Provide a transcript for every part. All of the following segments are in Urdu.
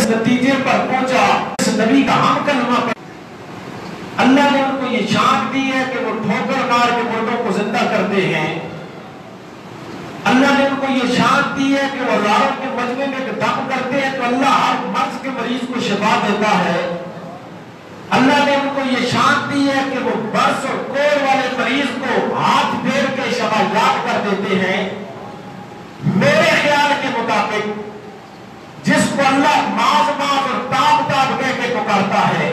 اس نتیجے پر پہنچا اس نبی کا ہم کلمہ پڑھ. اللہ نے ان کو یہ شان دی ہے کہ وہ ٹھوکر مار کے مردوں کو زندہ کرتے ہیں. اللہ نے ان کو یہ شان دی ہے کہ وہ ہزاروں کے مجمع میں دم کرتے ہیں تو اللہ ہر مرض کے مریض کو شفا دیتا ہے. اللہ نے ان کو یہ شان دی ہے کہ وہ برس اور کوڑ والے مریض کو ہاتھ پھیر کے شفا یاب کر دیتے ہیں. میرے خیال کے مطابق جس کو اللہ ماز ماز اور تاب تاب کہہ کے پکارتا ہے,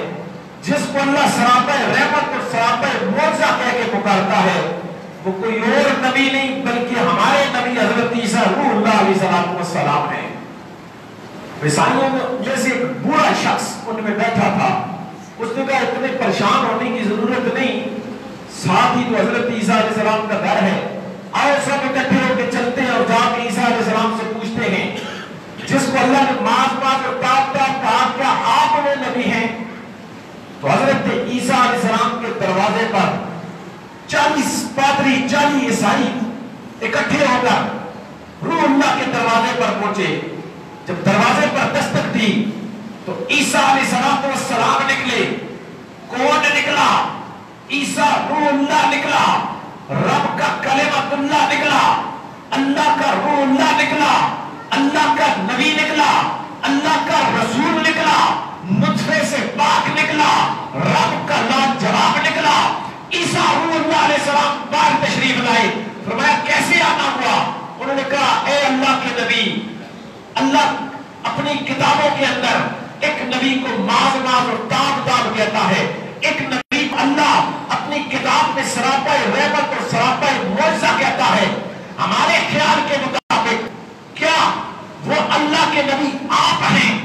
جس کو اللہ سراپہ رحمت اور سراپہ معجزہ کہہ کے پکارتا ہے, وہ کوئی اور نبی نہیں بلکہ ہمارے نبی حضرت عیسیٰ روح اللہ علیہ السلام ہے. عیسائیوں میں سے ایک بوڑھا شخص ان میں بیٹھا تھا. اس نے کہا اتنے پریشان ہونے کی ضرورت نہیں, ساتھ ہی تو حضرت عیسیٰ علیہ السلام کا گھر ہے, آؤ سب اکٹھے ہو کے چلتے ہیں اور جا کے عیسیٰ علیہ السلام سے پوچھتے ہیں جس کو اللہ نے ماز ماز اور تاب تاب کہا کیا آپ وہ نبی ہیں. تو حضرت عیسیٰ علیہ السلام کے دروازے پر 40 پادری 40 عیسائی اکٹھے ہو کر روح اللہ کے دروازے پر پہنچے. جب دروازے پر دستک دی تو عیسیٰ علیہ السلام نکلے. کون نکلا؟ عیسیٰ روح اللہ نکلا, رب کا کلمۃ اللہ نکلا, اللہ کا روح اللہ نکلا, اللہ کا نبی نکلا, اللہ کا رسول نکلا, نطفے سے پاک نکلا, رب کا لاجواب نکلا. عیسیٰ روح اللہ علیہ السلام باہر تشریف لائے. فرمایا کیسے آنا ہوا؟ انہوں نے کہا اے اللہ کے نبی, اللہ اپنی کتابوں کے اندر ایک نبی کو ماز ماز اور تاب تاب کہتا ہے, ایک نبی کو اللہ اپنی کتاب میں سراپہ رحمت اور سراپہ معجزہ کہتا ہے. ہمارے خیال کے مطابق کیا وہ اللہ کے نبی آپ ہیں؟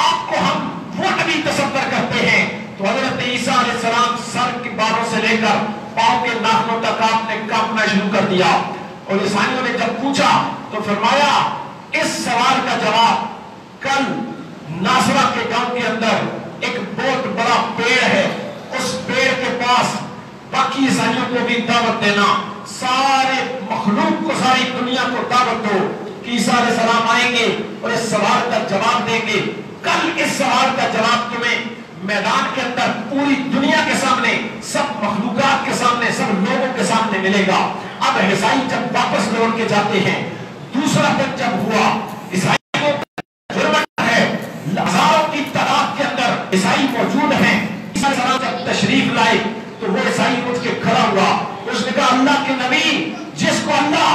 آپ کو ہم وہ نبی تصور کرتے ہیں. تو حضرت عیسیٰ علیہ السلام سر کے بالوں سے لے کر پاؤں کے ناخنوں تک آپ نے کانپنا شروع کر دیا. اور عیسائیوں نے جب پوچھا تو فرمایا اس سوال کا جواب کل ناصرہ کے گاؤں کے اندر ایک بہت بڑا پیڑ ہے, اس پیڑ کے پاس باقی عیسائیوں کو بھی دعوت دینا, سارے مخلوق کو ساری دنیا کو دعوت دو کہ عیسیٰ علیہ السلام آئیں گے اور اس سوال کا جواب دیں گے. کل اس سوال کا جواب تمہیں میدان کے اندر پوری دنیا کے سامنے, سب مخلوقات کے سامنے, سب لوگوں کے سامنے ملے گا. اب عیسائی جب واپس لوٹ کے جاتے ہیں, دوسرا دن جب ہوا, عیسائیوں کا جرمٹ ہے, ہزاروں کی تعداد کے اندر عیسائی موجود ہیں. عیسیٰ علیہ السلام جب تشریف لائے تو وہ عیسائی اٹھ کے کھڑا ہوا. اس نے کہا اللہ کے نبی جس کو اللہ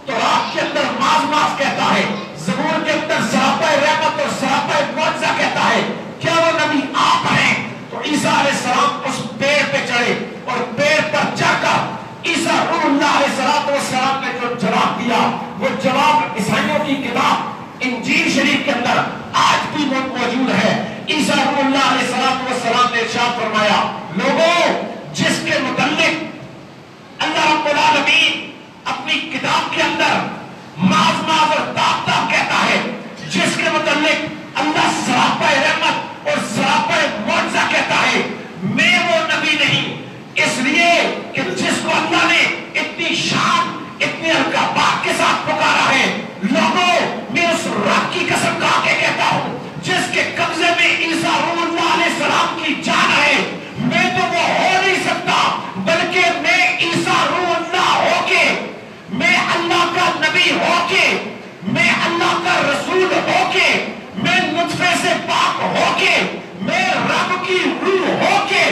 تورات کے اندر ماز ماز کہتا ہے, زبور کے اندر سراپہ رحمت اور سراپہ معجزہ کہتا ہے, کیا وہ نبی آپ ہیں؟ تو عیسیٰ علیہ السلام اس پیڑ پہ چڑھے اور پیڑ پر چڑھ کر عیسیٰ روح اللہ علیہ السلام نے جو جواب دیا وہ جواب عیسائیوں کی کتاب انجیل شریف کے اندر آج بھی موجود ہے. عیسیٰ روح اللہ علیہ السلام نے ارشاد فرمایا لوگوں جس کے متعلق اللہ رب العالمین اپنی کتاب کے اندر ماز ماز اور تاب تاب کہتا ہے, جس کے متعلق اللہ سراپہ رحمت اور سراپہ معجزہ کہتا ہے, میں وہ نبی نہیں, اس لیے کہ جس کو اللہ نے اتنی شان اتنی القابات کے ساتھ پکارا ہے. لوگوں میں اس رب کی قسم کھا کے کہتا ہوں جس کے قبضے میں عیسیٰ روح اللہ علیہ السلام کی جان ہے, میں تو وہ ہو نہیں سکتا بلکہ میں عیسیٰ روح اللہ ہو کے, میں اللہ کا نبی ہو کے, میں اللہ کا رسول ہو کے, میں نطفے سے پاک ہو کے, میں رب کی روح ہو کے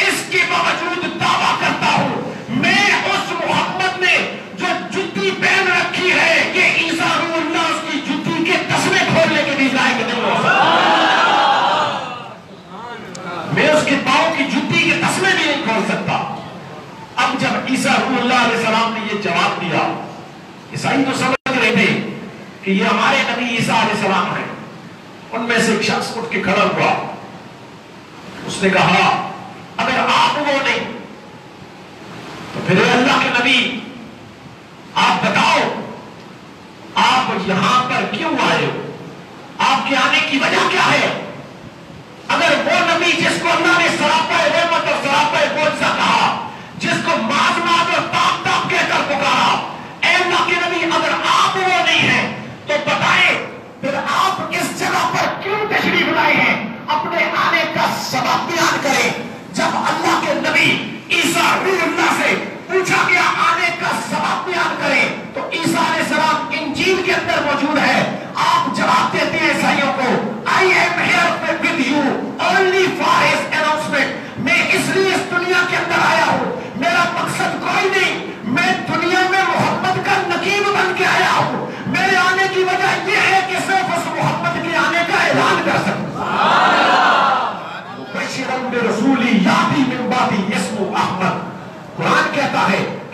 اس کے باوجود دعویٰ کرتا ہوں میں اس محمد نے جو جتی پہن رکھی ہے کہ عیسیٰ روح اللہ اس کی جتی کے تسمے کھولنے کے بھی لائق نہیں ہو سکتا, میں اس کے پاؤں کی جتی کے تسمے بھی نہیں کھول سکتا. اب جب عیسیٰ روح اللہ علیہ السلام نے یہ جواب دیا, عیسائی تو سمجھ رہے تھے کہ یہ ہمارے نبی عیسیٰ علیہ السلام ہیں. ان میں سے ایک شخص اٹھ کے کھڑا ہوا, اس نے کہا اگر آپ وہ نہیں تو پھر اللہ کے نبی آپ بتاؤ آپ یہاں پر کیوں آئے ہو, آپ کے آنے کی وجہ کیا ہے؟ اگر وہ نبی جس کو اللہ نے سراپہ رحمت اور سراپہ معجزہ کہا, جس کو ماز ماز اور تاب تاب کہہ کر پکارا, اے اللہ کے نبی اگر آپ وہ نہیں ہیں تو بتائیں پھر آپ اس جگہ پر کیوں تشریف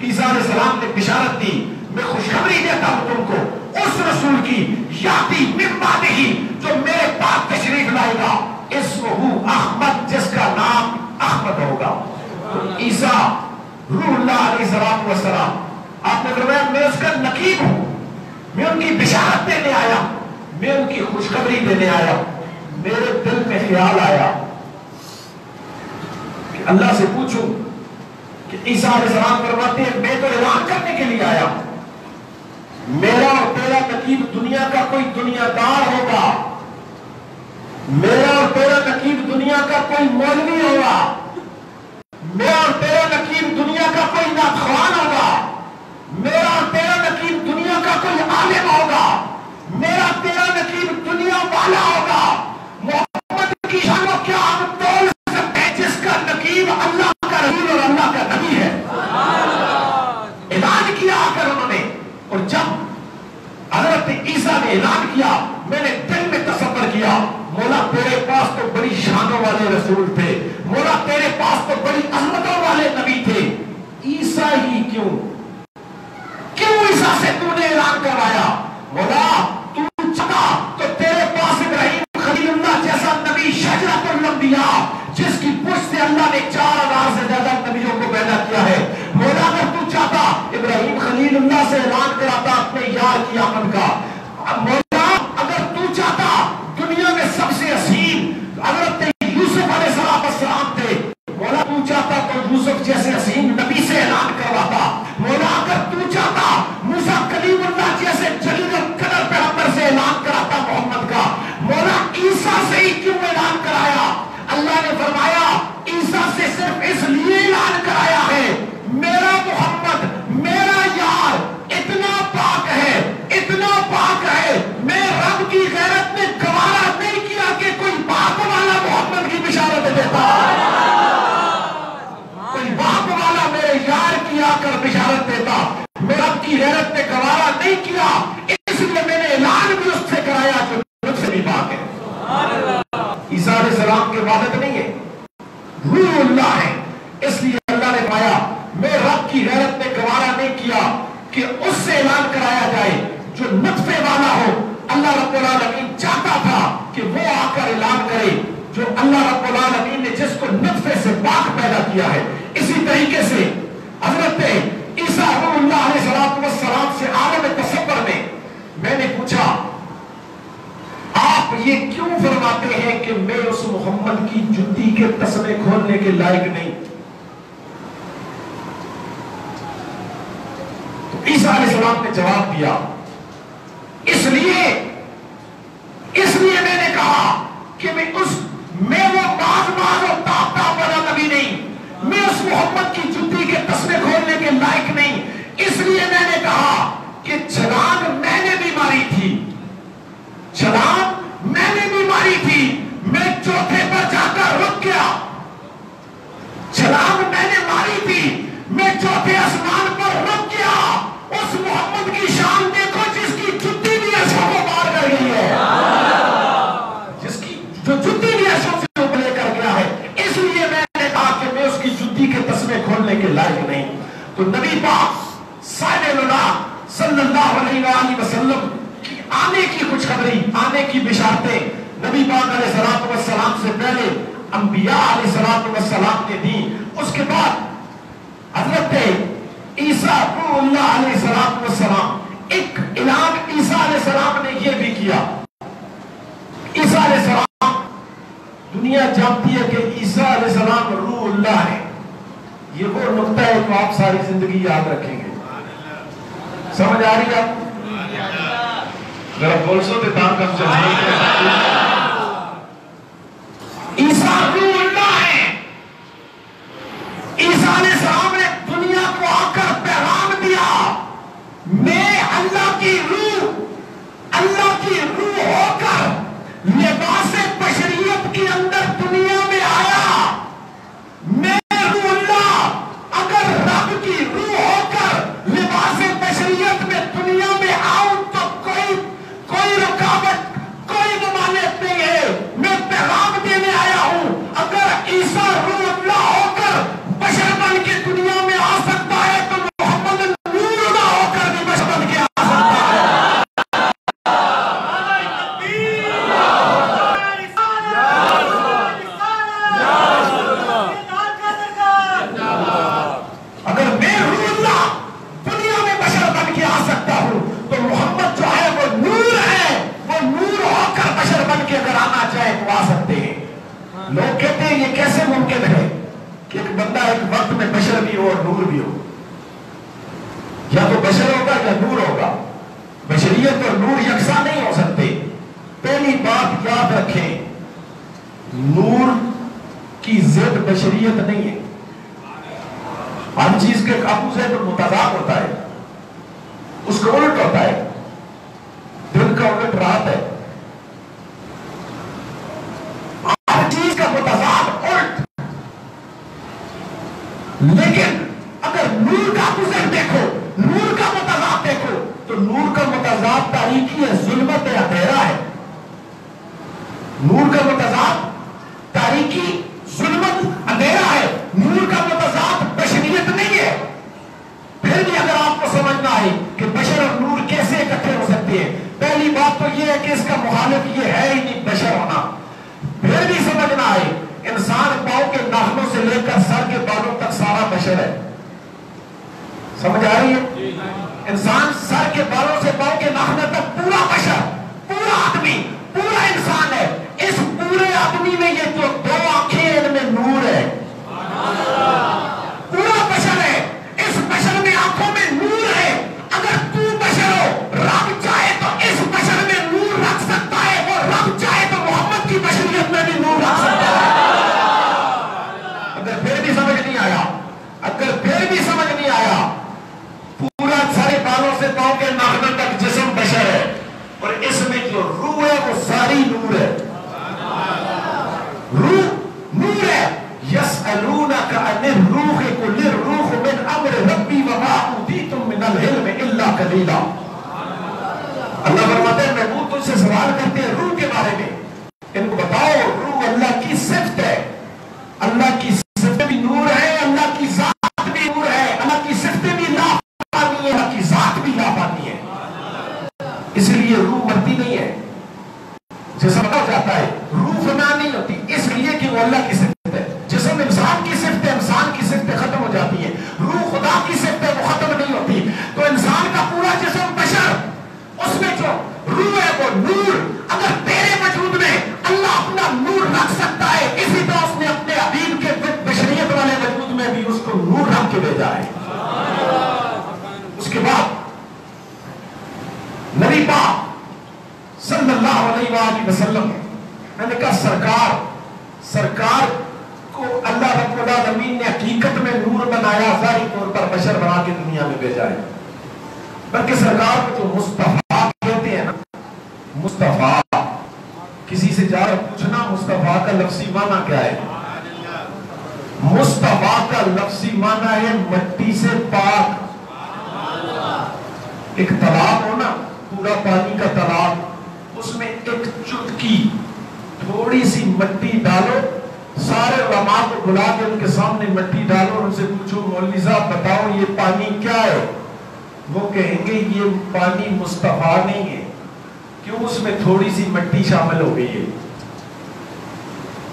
عیسیٰ علیہ السلام نے بشارت دی میں خوشخبری دیتا ہوں تم کو اس رسول کی یاتی من بعدہ جو میرے بعد تشریف لائے گا اسمہ احمد جس کا نام احمد ہوگا. عیسیٰ روح اللہ علیہ السلام آپ نے فرمایا میں اس کا نقیب ہوں, میں ان کی بشارت دینے آیا, میں ان کی خوشخبری دینے آیا. میرے دل میں خیال آیا کہ اللہ سے پوچھوں کہ عیسیٰ علیہ السلام فرماتے ہیں میں تو اعلان کرنے کے لیے آیا, میرا اور تیرا نقیب دنیا کا کوئی دنیا دار ہوگا, میرا اور تیرا نقیب دنیا کا کوئی مولوی ہوگا, میرا اور تیرا نقیب دنیا کا کوئی ناتخوان ہوگا, میرا اور تیرا نقیب دنیا کا کوئی عالم ہوگا, میرا تیرا نقیب دنیا والا ہوگا. محمد کی شان و کیا ہم بول سکتے ہیں جس کا نقیب اللہ کا رسول اور اللہ کا نبی ہے. اعلان کیا کر انہوں نے, اور جب حضرت عیسیٰ نے اعلان کیا میں نے دل میں تصور کیا مولا تیرے پاس تو بڑی شانوں والے رسول تھے, مولا تیرے پاس تو بڑی عظمتوں والے نبی تھے, عیسیٰ ہی کیوں عیسیٰ سے تو نے اعلان کروایا؟ مولا تو چاہتا تو تیرے پاس ابراہیم خلیل اللہ جیسا نبی شجرۃ الانبیاء جس کی پشت سے اللہ نے 4000 سے زیادہ نبیوں کو پیدا کیا ہے. مولا اگر تو چاہتا ابراہیم خلیل اللہ سے اعلان کراتا اپنے یار کی آمد کا. مولا اگر تو چاہتا دنیا میں سب سے حسین حضرت یوسف علیہ السلام تھے, مولا تو چاہتا تو یوسف جیسے حسین نبی سے اعلان کرواتا. مولا اگر تو چاہتا موسیٰ کلیم اللہ جیسے جلیل القدر پیغمبر سے اعلان کراتا محمد کا. مولا عیسیٰ سے ہی کیوں اعلان کرایا؟ اللہ نے فرمایا عیسیٰ سے صرف اس لیے اعلان کرایا ہے میرا محمد میرا یار اتنا پاک ہے, اتنا پاک ہے, میں رب کی غیرت میں گوارا نہیں کیا کہ کوئی باپ والا محمد کی بشارت دیتا, کوئی باپ والا میرے یار کی آ کر بشارت دیتا. میں رب کی غیرت میں گوارا نہیں کیا, اس لیے میں نے اعلان بھی اس سے کرایا جو مجھ سے بھی پاک ہے. عیسیٰ علیہ السلام کے والد نہیں ہے, روح اللہ ہے, اس لیے اللہ نے فرمایا میں رب کی غیرت میں گوارا نہیں کیا کہ اس سے اعلان کرایا جائے جو نطفے والا ہو. اللہ رب العالمین چاہتا تھا کہ وہ آ کر اعلان کرے جو اللہ رب العالمین نے جس کو نطفے سے پاک پیدا کیا ہے. اسی طریقے سے حضرت عیسیٰ روح اللہ علیہ السلام سے عالم تصور میں نے پوچھا آپ یہ کیوں فرماتے ہیں کہ میں اس محمد کی جوتی کے تسمے کھولنے کے لائق نہیں؟ تو عیسیٰ علیہ السلام نے جواب دیا اس لیے میں نے کہا کہ میں وہ باز اور تاپ والا نبی نہیں, میں اس محمد کی جوتی کے تسمے کھولنے کے لائق نہیں. اس لیے میں نے کہا کہ چھلانگ میں نے بھی ماری تھی, چھلانگ میں نے بھی ماری تھی, میں چوتھے پر جا کر رک گیا. چھلانگ میں نے ماری تھی, میں چوتھے آسمان پر رک گیا. اس محمد کی شان دیکھو جس کی جوتی بھی عرشوں کو پار کر گئی ہے, جس کی جو جوتی بھی عرشوں سے اوپر لے کر گیا ہے. اس لیے میں نے کہا کہ میں اس کی جوتی کے تسمے کھولنے کے لائق نہیں. تو نبی پاک صاحب اللہ صلی اللہ علیہ وآلہ وسلم کی آنے کی خوشخبری, آنے کی بشارتیں نبی پاک علیہ السلام سے پہلے انبیاء علیہ السلام نے دی. اس کے بعد حضرت عیسیٰ روح اللہ علیہ السلام ایک اعلان عیسیٰ علیہ السلام نے یہ بھی کیا. عیسیٰ علیہ السلام دنیا جانتی ہے کہ عیسیٰ علیہ السلام روح اللہ ہے. یہ وہ نقطہ ہے جو آپ ساری زندگی یاد رکھیں گے. سمجھ آ رہی ہے آپ؟ ذرا بول سو تے تام کم چلیں. عیسیٰ روح اللہ ہے. عیسیٰ علیہ السلام نے دنیا کو آ کر پیغام دیا میں اللہ کی روح ہو کر لباس بشریت کے اندر دنیا میں آیا. میں روح اللہ اگر رب کی روح ہو کر لباس بشریت میں دنیا میں آؤں تو کوئی رکاوٹ کوئی ممانعت یا نور ہوگا؟ بشریت اور نور یکساں نہیں ہو سکتے. پہلی بات یاد رکھیں، نور کی ضد بشریت نہیں ہے. ہر چیز کے قابو سے تو متضاد ہوتا ہے، اس کا الٹ ہوتا ہے. دن کا الٹ رات ہے. ہر چیز کا متضاد الٹ. لیکن اگر نور کا گزر دیکھو، نور کا متضاد دیکھو، تو نور کا متضاد تاریکی ہے، ظلمت ہے، اندھیرا ہے. نور کا متضاد تاریکی، ظلمت، اندھیرا ہے. نور کا متضاد بشریت نہیں ہے. پھر بھی اگر آپ کو سمجھنا ہے کہ بشر اور نور کیسے اکٹھے ہو سکتے ہیں، پہلی بات تو یہ ہے کہ اس کا مخالف یہ ہے ہی نہیں بشر ہونا. پھر بھی سمجھنا ہے انسان پاؤں کے ناخنوں سے لے کر سر کے بالوں تک سارا بشر ہے. سمجھ آ رہی ہے؟ انسان سر کے بالوں سے پاؤں کے ناخنوں تک پورا بشر، پورا آدمی، پورا انسان ہے. اس پورے آدمی میں یہ جو دو آنکھیں ہیں ان میں نور ہے. پورا بشر ہے. اس بشر میں آنکھوں میں نور ہے. اگر تو بشر ہو، رب چاہے تو اس بشر میں نور رکھ سکتا ہے، اور رب چاہے تو محمد کی بشریت میں بھی نور رکھ سکتا ہے. اگر پھر بھی سمجھ نہیں آیا، اگر پھر بھی سمجھ نہیں آیا، پورا سارے بالوں سے پاؤں کے ناخنوں تک جسم بشر ہے، اور اس میں جو روح ہے وہ ساری نور ہے. روح نور ہے. یسألونک عن الروح قل الروح من امر ربی وما اوتیتم من العلم الا قلیلا. اللہ فرماتے ہیں محبوب تجھ سے سوال کرتے ہیں روح کے بارے میں، ان کو بتاؤ روح اللہ کی صفت ہے. اللہ کی صفت بھی نور ہے، اللہ کی ذات بھی نور ہے. اللہ کی صفتیں بھی لا پانی ہے، اللہ کی ذات بھی لا پانی ہے. اس لیے روح مرتی نہیں ہے. جسم ہو جاتا ہے، روح فنا نہیں ہوتی، اس لیے کہ وہ اللہ کی صفت ہے. جسم انسان کی صفت ہے، انسان کی صفتیں ختم ہو جاتی ہیں. روح خدا کی صفت ہے، وہ ختم نہیں ہوتی. تو انسان کا پورا جسم بشر، اس میں جو روح ہے وہ نور. اگر تیرے وجود میں اللہ اپنا نور رکھ سکتا ہے، اسی طرح اس نے اپنے حبیب کے بشریت والے وجود میں بھی اس کو نور رکھ کے بھیجا ہے. اس کے بعد نبی پاک صلی اللہ علیہ وآلہ وسلم، میں نے کہا سرکار کو اللہ رب العالمین نے حقیقت میں نور بنایا، ظاہری طور پر بشر بنا کے دنیا میں بھیجا ہے. بلکہ سرکار کو جو مصطفیٰ کہتے ہیں نا، مصطفیٰ، کسی سے جا کر پوچھنا مصطفیٰ کا لفظی معنی کیا ہے. مصطفیٰ کا لفظی معنی ہے مٹی سے پاک. ایک تالاب ہو نا، پورا پانی کا تالاب، اس میں ایک چٹکی تھوڑی سی مٹی ڈالو، سارے علماء کو بلا کے ان کے سامنے مٹی ڈالو اور ان سے پوچھو مولوی صاحب بتاؤ یہ پانی کیا ہے؟ وہ کہیں گے یہ پانی مصطفیٰ نہیں ہے. کیوں؟ اس میں تھوڑی سی مٹی شامل ہو گئی ہے.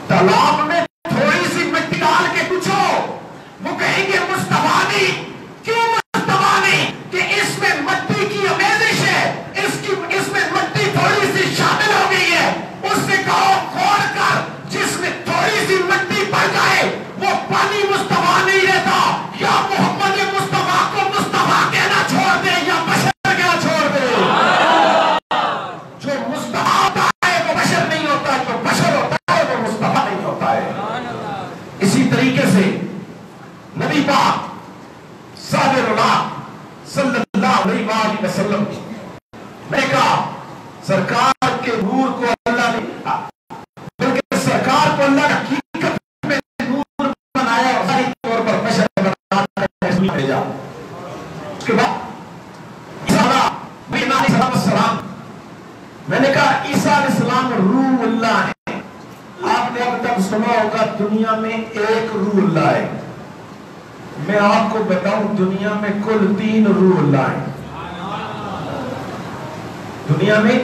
تالاب میں تھوڑی سی مٹی ڈال کے پوچھو، وہ کہیں گے مصطفیٰ نہیں. کیوں مصطفیٰ نہیں؟ کہ اس میں مٹی کی آمیزش ہے، اس میں مٹی تھوڑی سی شامل ہو گئی ہے. اس سے کہو کھوڑ کر جس میں تھوڑی سی مٹی پڑ جائے وہ پانی مصطفیٰ نہیں رہتا. یا محمد مصطفیٰ کو مصطفیٰ کہنا چھوڑ دے یا بشر کہنا چھوڑ دے. جو مصطفیٰ ہوتا ہے وہ بشر نہیں ہوتا، جو بشر ہوتا ہے وہ مصطفیٰ نہیں ہوتا ہے. اسی طریقے سے نبی پاک صادق اللہ صلی اللہ علیہ وآلہ وسلم نے کہا سرکار کے نور کو اللہ نے، بلکہ سرکار کو اللہ نے حقیقت میں نور بنایا اور ظاہری طور پر بشر بنا کر بھیجا. اس کے بعد عیسیٰ علیہ السلام، میں نے کہا عیسیٰ علیہ السلام روح اللہ ہے. آپ نے اب تک سنا ہوگا دنیا میں ایک روح اللہ ہے. میں آپ کو بتاؤں دنیا میں کل 3 روح اللہ ہیں. دنیا میں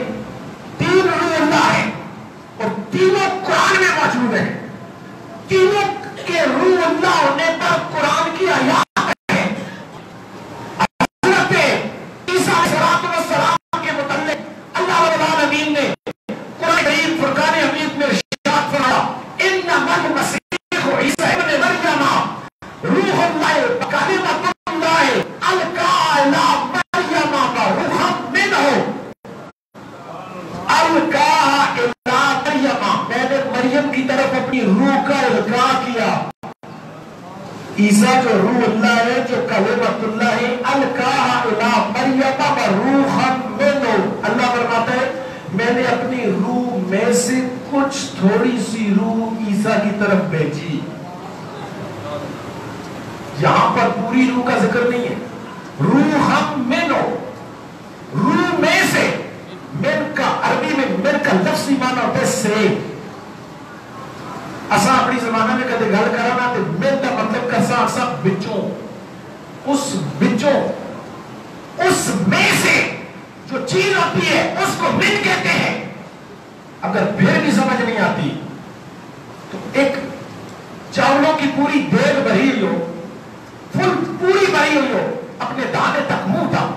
3 روح اللہ ہیں اور تینوں قرآن میں موجود ہیں. تینوں کے روح اللہ ہونے پر قرآن کی آیات ہے. حضرت عیسیٰ علیہ السلام کے متعلق اللہ رب العالمین نے قرآن کریم فرقان حمید میں ارشاد فرمایا انما المسیح عیسیٰ ابن مریم روح اللہ کلمۃ اللہ القیٰ الی مریم طرف اپنی روح کا القاء کیا. عیسیٰ جو روح اللہ ہے, جو کلمۃ اللہ ہے, القاها الی مریم وروحا منہ. اللہ فرماتا ہے میں نے اپنی روح میں سے کچھ تھوڑی سی روح عیسیٰ کی طرف بھیجی. یہاں پر پوری روح کا ذکر نہیں ہے. روحا منہ, روح میں سے. من کا عربی میں من کا لفظی معنی ہوتا ہے سے. اساں اپنی زمانہ میں کدے گل کرنا تے من کا مطلب کرسا اساں بچوں, اس بچوں, اس میں سے جو چیز ہوتی ہے اس کو من کہتے ہیں. اگر پھر بھی سمجھ نہیں آتی تو ایک چاولوں کی پوری دیگ بھری ہوئی ہو, فل پوری بھری ہوئی ہو, اپنے دانے تک منہ تھا,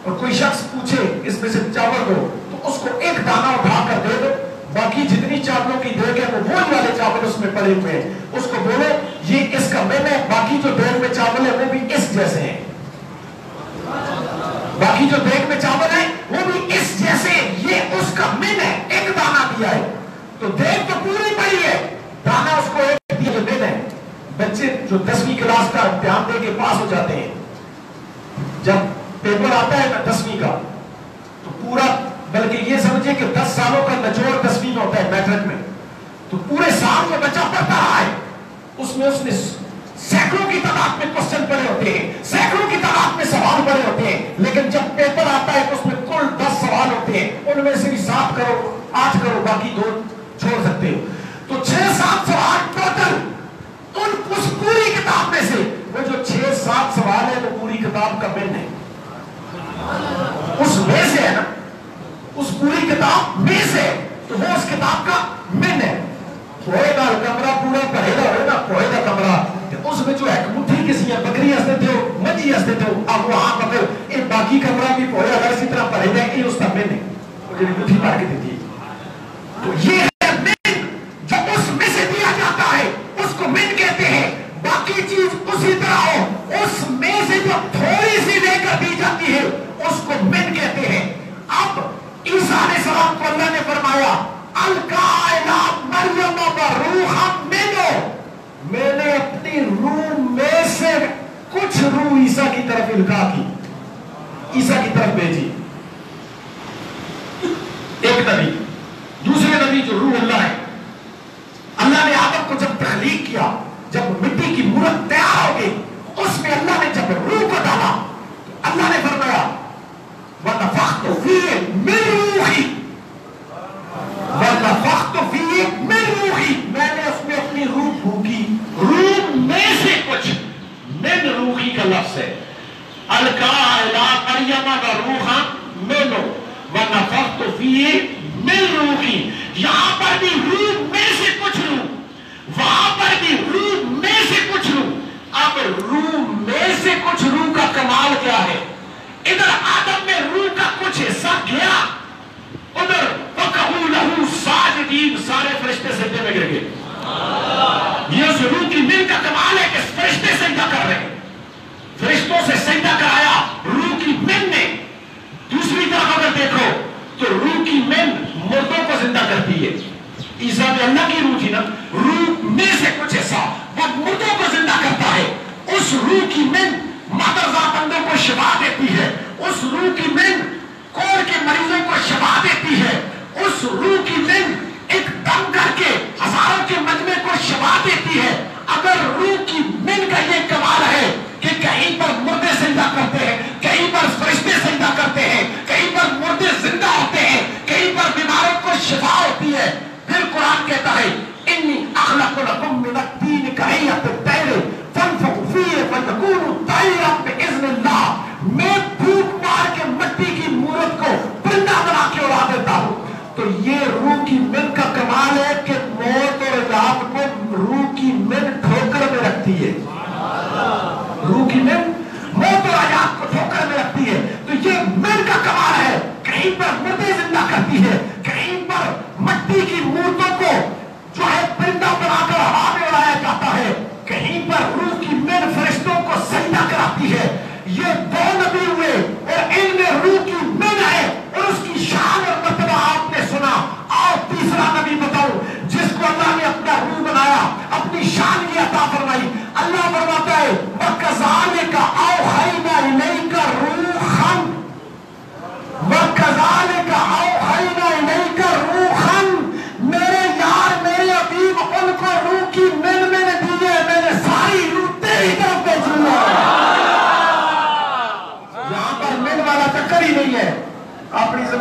اور کوئی شخص پوچھے اس میں سے چاول دو تو اس کو ایک دانہ اٹھا کر دے دو, باقی جتنی چاولوں کی دیگ ہے وہ وہی والے چاول اس میں پڑے ہوئے ہیں, اس کو بولو یہ اس کا من ہے, باقی جو دیگ میں چاول ہے وہ بھی اس جیسے ہیں, باقی جو دیگ میں چاول ہے وہ بھی اس جیسے, یہ اس کا من ہے. ایک دانہ دیا ہے تو دیگ تو پوری پڑی ہے, دانہ اس کو ایک دیا جو من ہے. بچے جو 10ویں کلاس کا امتحان دے کے پاس ہو جاتے ہیں, جب پیپر آتا ہے نا 10ویں کا تو پورا, بلکہ یہ سمجھے کہ 10 سالوں کا نچوڑ 10ویں میں ہوتا ہے میٹرک میں, تو پورے سال جو بچہ پڑھتا رہا ہے اس نے سینکڑوں کی تعداد میں کوسچن پڑھے ہوتے ہیں, سینکڑوں کی تعداد میں سوال پڑھے ہوتے ہیں, لیکن جب پیپر آتا ہے تو اس میں کل 10 سوال ہوتے ہیں, ان میں سے بھی 7 کرو 8 کرو, باقی 2 چھوڑ سکتے ہو. تو 6-7 سوال ٹوٹل اس پوری کتاب میں سے, وہ جو 6-7 سوال ہے وہ پوری کتاب کا من ہے, اس میں سے ہے نا, اس پوری کتاب میں سے, تو وہ اس کتاب کا من ہے. کوئی نہ کمرہ پورا پڑھے گا ہوئے نا, کوئی نہ کمرہ اس میں جو ایک مٹھی کسی ہے بکری ہستے تھے ہو, مجھی ہستے تھے ہو, اب وہاں پکر ایک باقی کمرہ بھی پڑھے اگر اسی طرح پڑھے جائے کہ اس کا من ہے, وہ جو مٹھی پڑھ کے دیتی ہے. تو یہ ہے من جو اس میں سے دیا جاتا ہے, اس کو من کہتے ہیں. باقی چیز اسی طرح ہو, اس میں سے جو تھوڑی سی لے کر دی جاتی ہے اس کو من کہتے ہیں. اب عیسیٰ علیہ السلام کو اللہ نے فرمایا القاء الی مریم وروحا منہ, میں نے اپنی روح میں سے کچھ روح عیسیٰ کی طرف القاء کی, عیسیٰ کی طرف بھیجی. ایک نبی, دوسرے نبی جو روح اللہ ہے, اللہ نے آدم کو جب تخلیق کیا, جب مٹی کی مورت تیار ہو گئی, اس میں اللہ نے جب روح کو ڈالا, اللہ نے فرمایا وَنَفَخْتُ فِيهِ مِنْ رُوحِي, وَنَفَخْتُ فِيهِ مِنْ رُوحِي, میں نے اس میں اپنی روح پھونکی. روح میں سے کچھ, من روحی کا لفظ ہے. القاء الی مریم وروحا منہ وَنَفَخْتُ فِيهِ مِنْ رُوحِي. یہاں پر بھی روح میں سے کچھ روح, وہاں پر بھی روح میں سے کچھ روح. اب روح میں سے کچھ روح کا کمال کیا ہے؟ ادھر آدم میں روح کا کچھ حصہ گیا, ادھر وَقَعُوا لَهُ سَاجِدِينَ, سارے فرشتے سجدے میں گر گئے. یہ اس روح کی من کا کمال ہے کہ فرشتے سجدہ کر رہے ہیں, فرشتوں سے سجدہ کرایا روح کی من نے. دوسری طرف اگر دیکھو تو روح کی من مردوں کو زندہ کرتی ہے. عیسیٰ میں اللہ کی روح تھی نا, روح میں سے کچھ حصہ وہ مردوں کو زندہ کرتا ہے. اس روح کی من مادرزا بندوں کو شفا دیتی ہے, اس روح کی من کوڑ کے مریضوں کو شفا دیتی ہے, اس روح کی من ایک دم کر کے ہزاروں کے مجمع کو شفا دیتی ہے. اگر روح کی من کا یہ کمال ہے کہ کہیں پر مردے زندہ کرتے ہیں, کہیں پر فرشتے زندہ کرتے ہیں, کہیں پر مردے زندہ ہوتے ہیں, کہیں پر بیماروں کو شفا ہوتی ہے, پھر قرآن کہتا ہے انی اخلق لکم من الطین کہیۃ الطیر فانفخوا فیہ فتکونوا طیرا باذن اللہ, میں پھونک مار کے مٹی کی مورت کو پرندہ بنا کے اڑا دیتا ہوں. تو یہ روح کی من کا کمال ہے کہ موت اور عذاب کو روح کی من ٹھوکر میں رکھتی ہے. روح کی من موت اور عذاب کو ٹھوکر میں رکھتی ہے. تو یہ من کا کمال ہے, کہیں پر مردے زندہ کرتی ہے, کہیں پر مٹی کی مورتوں کو جو ہے پرندہ بنا کر ہوا میں اڑایا جاتا ہے, کہیں پر روح کی من فرشتوں کو سجدہ کراتی ہے. یہ 2 نبی ہوئے اور ان میں روح کی من ہے اور اس کی شان اور مرتبہ آپ نے سنا. اور تیسرا نبی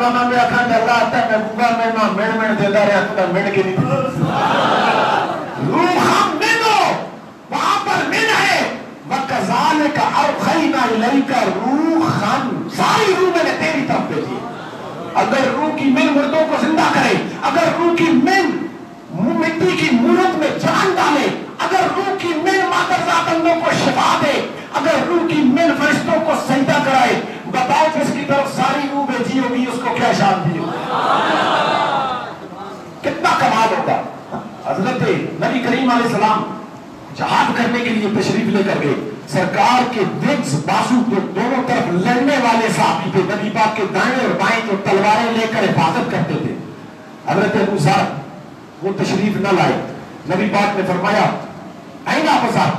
زمانہ میں اکھان اللہ آتا ہے محبوبہ میں نہ مڑ دیتا رہا تو مڑ کے نہیں روح من ہو وہاں پر من ہے وَكَذَلِكَ أَوْحَيْنَا إِلَيْكَ رُوحًا ساری روح میں نے تیری طرف بھیجی. اگر روح کی من مردوں کو زندہ کرے, اگر روح کی من مٹی کی مورت میں جان ڈالے, اگر روح کی من مادرزاد اندوں کو شفا دے, اگر روح کی من فرشتوں کو سجدہ کرائے, بتاؤ جس کی طرف ساری روح بھیجی ہوگی اس کو کیا شان دی ہوگی, کتنا کمال ہوگا. حضرت نبی کریم علیہ السلام جہاد کرنے کے لیے تشریف لے کر گئے. سرکار کے وگز بازو کو دونوں طرف لڑنے والے صحابی تھے, نبی پاک کے دائیں اور بائیں جو تلواریں لے کر حفاظت کرتے تھے. حضرت ابو ذر وہ تشریف نہ لائے. نبی پاک نے فرمایا آئیں ابو ذر.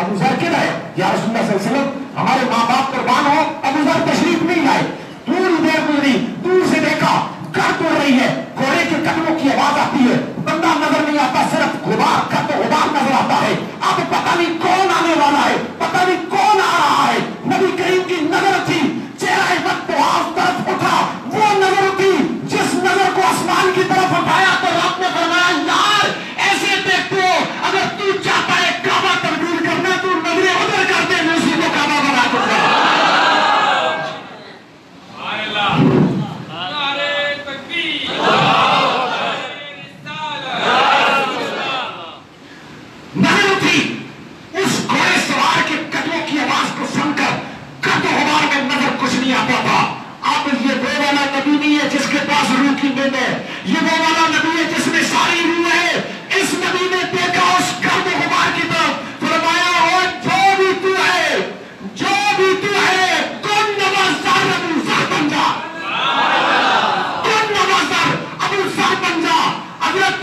ابو ذر کدھر ہے یا رسول اللہ صلی اللہ علیہ وسلم, ہمارے ماں باپ قربان ہو. ابو ذر تشریف نہیں لائے. تھوڑی دیر گزری, دور سے دیکھا گرد اڑ رہی ہے, گھوڑے کے قدموں کی آواز آتی ہے, بندہ نظر نہیں آتا, صرف غبار کا تو غبار نظر آتا ہے. اب پتہ نہیں کون آنے والا ہے, پتہ نہیں کون آ رہا ہے. نبی کریم کی نظر تھی, چہرہ وقت اس طرف اٹھا, وہ نظر تھی جس نظر کو آسمان کی طرف اٹھایا تو رب نے فرمایا یار ایسے دیکھتے ہو, اگر تو چاہتا ہے کعبہ تبدیل کرنا تو نظریں ادھر کر دے, میں اسی کو کعبہ بنا دوں گا. جس کے پاس روح کی من ہے, یہ وہ والا نبی ہے جس میں ساری روح ہے. اس نبی نے دیکھا اس گرد و غبار کی طرف, فرمایا اور جو بھی تو ہے کن نوازدار ابو ذر بن جا, کن نوازدار ابو ذر بن جا. حضرت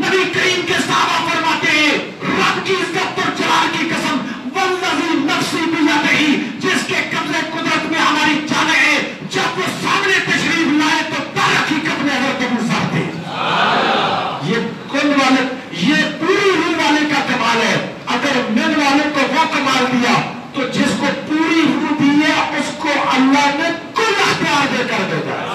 نبی کریم کے صحابہ فرماتے ہیں رب کی عزت اور جلال کی قسم والذی نفسی بیدہ, جس کے قبضے قدرت میں ہماری جانیں ہیں, جب وہ سامنے تشریف لائے تو در حقیقت میں حضرت ابو ذر تھے. یہ کل والے, یہ پوری روح والے کا کمال ہے. اگر من والے کو وہ کمال دیا تو جس کو پوری روح دی ہے اس کو اللہ نے کل اختیار دے کر دیتا ہے,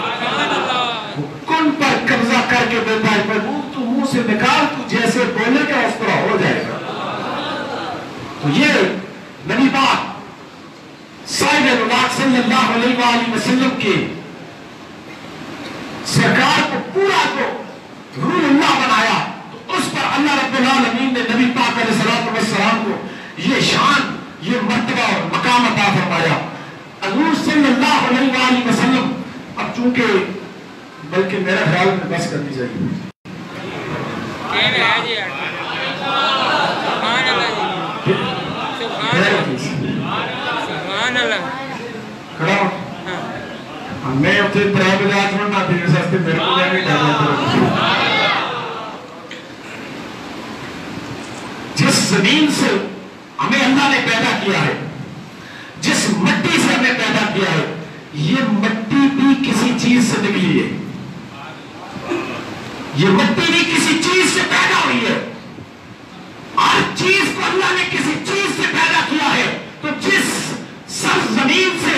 وہ کن پر قبضہ کر کے دیتا ہے. پر تو منہ سے نکال, تو جیسے بولے گا اس طرح ہو جائے گا. تو یہ نبی پاک صاحب نبوت صلی اللہ علیہ وآلہ وسلم کے سرکار کو پورا کو روح اللہ بنایا, تو اس پر اللہ رب العالمین نے نبی پاک علیہ السلام کو یہ شان, یہ مرتبہ اور مقام عطا فرمایا. حضور صلی اللہ علیہ وآلہ وسلم, اب چونکہ بلکہ میرا خیال میں بس کرنی چاہیے. میں اتنے ترے بجے آج بننا تھی اس ہستے میرے کو جائے کرنا تھا. جس زمین سے ہمیں اللہ نے پیدا کیا ہے, جس مٹی سے ہمیں پیدا کیا ہے, یہ مٹی بھی کسی چیز سے نکلی ہے. یہ مٹی بھی کسی چیز سے پیدا ہوئی ہے. ہر چیز کو اللہ نے کسی چیز سے پیدا کیا ہے. تو جس سرزمین سے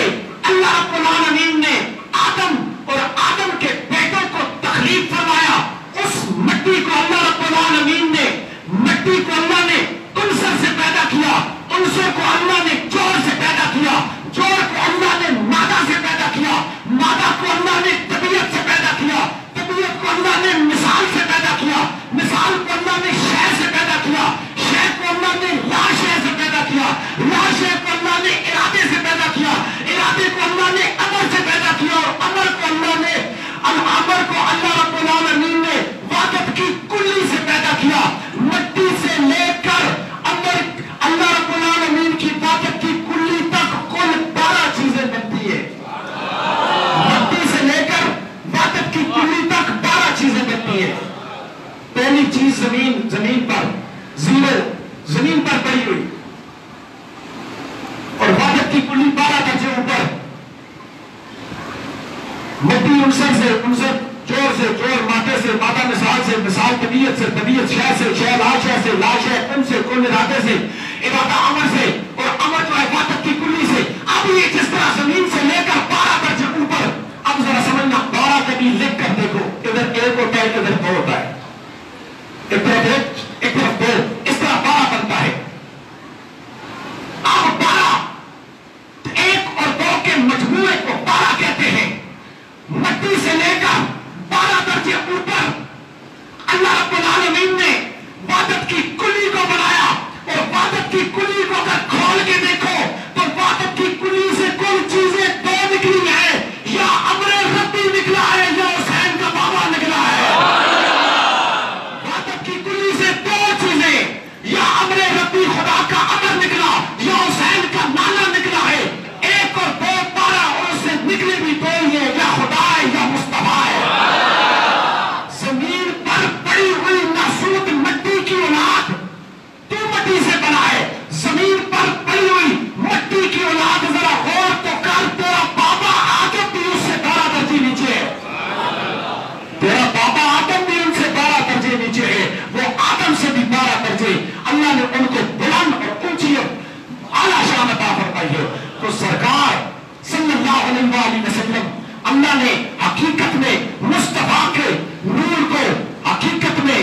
اللہ رب العالمین نے آدم اور آدم کے بیٹوں کو تخلیق فرمایا, اس مٹی کو اللہ رب العالمین نے, مٹی کو اللہ نے عنصر سے پیدا کیا, عنصر کو اللہ نے جوڑ سے پیدا کیا, جوڑ کو اللہ نے مادہ سے پیدا کیا, مادہ کو اللہ نے طبیعت سے پیدا کیا, طبیعت کو اللہ نے مثال سے پیدا کیا, مثال کو اللہ نے شے سے پیدا کیا, شے کو اللہ نے لا شے سے پیدا کیا, لا شے کو اللہ نے ارادے سے پیدا کیا, ارادے کو اللہ نے امر سے پیدا کیا, اور امر کو اللہ نے الامر کو اللہ رب العالمین نے وحدت کی کلی سے پیدا کیا. مٹی سے لے کر اللہ رب العالمین کی وحدت کی کلی تک کل 12 چیزیں بنتی ہے. مٹی سے لے کر وحدت کی کلی تک 12 چیزیں بنتی ہے. پہلی چیز زمین پر زیرو, زمین پر پڑی ہوئی, اور وحدت کی کلی 12 درجے اوپر. مٹی عنصر سے, عنصر جوڑ سے, جوڑ مادے سے, مادہ مثال سے, مثال طبیعت سے, طبیعت شے سے, شے لا شے سے, لا شے کن سے, کن ارادے سے, ارادہ امر سے, اور امر جو ہے وحدت کی کلی سے. اب یہ جس طرح زمین سے لے کر 12 درجے اوپر, اب ذرا سمجھنا 12 کے بھی لکھ کر دیکھو، ادھر ایک ہوتا ہے ادھر دو ہوتا ہے، ایک طرف ایک ایک طرف دو، اس طرح 12 بنتا ہے۔ اب 12 ایک اور دو کے مجموعے کو 12 کہتے ہیں۔ مٹی سے لے کر 12 درجے اوپر اللہ رب العالمین نے وحدت کی کلی کو بنایا، اور وحدت کی کلی کو اگر کھول کے دیکھو تو وحدت کی کلی سے کل چیزیں دو نکلی ہیں، یا امر ربی نکلا ہے یا حسین کا بابا نکلا ہے۔ وحدت کی کلی سے دو چیزیں، یا امر ربی خدا کا امر نکلا یا حسین کا نانا نکلا ہے۔ ایک اور دو 12 اور سے نکلے بھی دو ہی ہیں، یا خدا ہے یا مصطفیٰ ہے۔ زمین پر پڑی ہوئی ناسوت مٹی کی اولاد تو مٹی سے بنا ہے، زمین پر پڑی ہوئی مٹی کی اولاد ذرا غور تو کر، تیرا بابا آدم بھی اس سے 12 درجے نیچے ہے، تیرا بابا آدم بھی ان سے 12 درجے نیچے ہے، وہ آدم سے بھی 12 درجے، اللہ نے ان کو بلند اور اونچی اعلیٰ شان عطا فرمائی ہے۔ تو سرکار صلی اللہ علیہ وآلہ وسلم اللہ نے حقیقت میں مصطفیٰ کے نور کو حقیقت میں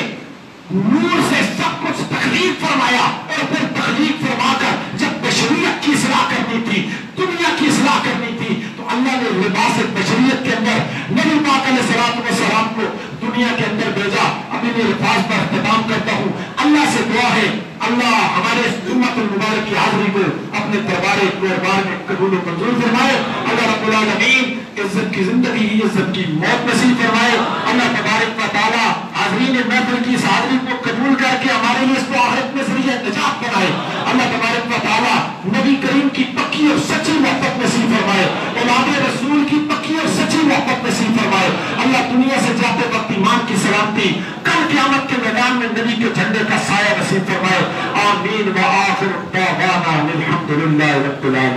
نور سے سب کچھ تخلیق فرمایا، اور پھر تخلیق فرما کر جب بشریت کی اصلاح کرنی تھی، دنیا کی اصلاح کرنی تھی، تو اللہ نے لباس بشریت کے اندر نبی پاک علیہ السلام کو دنیا کے اندر بھیجا۔ ابھی میں الفاظ پر اختتام کرتا ہوں، اللہ سے دعا ہے اللہ ہمارے اس جمعۃ المبارک کی حاضری کو اپنے دربار قربان میں قبول و منظور فرمائے۔ اللہ رب العالمین عزت کی زندگی عزت کی موت نصیب فرمائے۔ اللہ تبارک و تعالی حاضرین محفل کی اس حاضری کو قبول کر کے ہمارے لیے اس کو آخرت میں ذریعہ نجات بنائے۔ اللہ تبارک و تعالی نبی کریم کی پکی اور سچی محبت نصیب فرمائے، اولاد رسول کی پکی اور سچی محبت نصیب فرمائے۔ اللہ دنیا سے جاتے وقت ایمان کی سلامتی، کل قیامت کے میدان میں نبی کے جھنڈے کا سایہ نصیب فرمائے۔ آمین و آخر دعوانا الحمدللہ رب العالمین۔